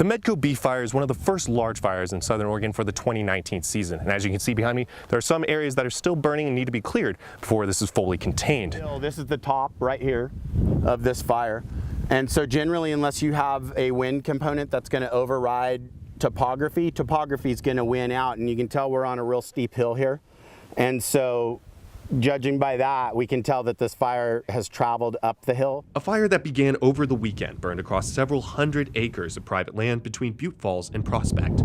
The Medco bee fire is one of the first large fires in Southern Oregon for the 2019 season. And as you can see behind me, there are some areas that are still burning and need to be cleared before this is fully contained. This is the top right here of this fire. And so generally, unless you have a wind component that's going to override topography is going to win out. And you can tell we're on a real steep hill here. And so judging by that, we can tell that this fire has traveled up the hill. A fire that began over the weekend burned across several hundred acres of private land between Butte Falls and Prospect.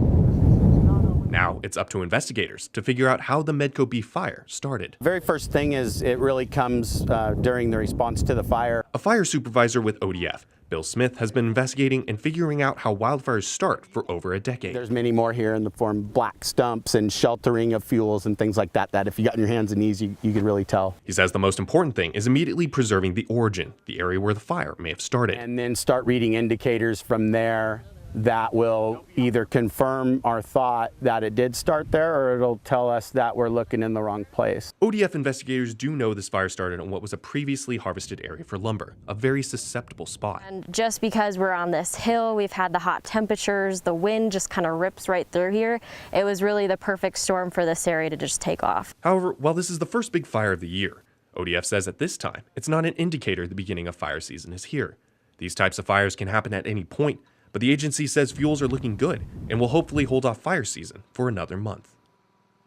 Now it's up to investigators to figure out how the Medco bee fire started. The very first thing is it really comes during the response to the fire. A fire supervisor with ODF, Bill Smith, has been investigating and figuring out how wildfires start for over a decade. There's many more here in the form of black stumps and sheltering of fuels and things like that, that if you got in your hands and knees, you could really tell. He says the most important thing is immediately preserving the origin, the area where the fire may have started. And then start reading indicators from there that will either confirm our thought that it did start there, or it'll tell us that we're looking in the wrong place. ODF investigators do know this fire started on what was a previously harvested area for lumber, a very susceptible spot. And just because we're on this hill, we've had the hot temperatures, the wind just kind of rips right through here. It was really the perfect storm for this area to just take off. However, while this is the first big fire of the year, ODF says at this time, it's not an indicator the beginning of fire season is here. These types of fires can happen at any point, but the agency says fuels are looking good and will hopefully hold off fire season for another month.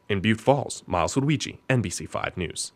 In Butte Falls, Miles Woodwichi, NBC5 News.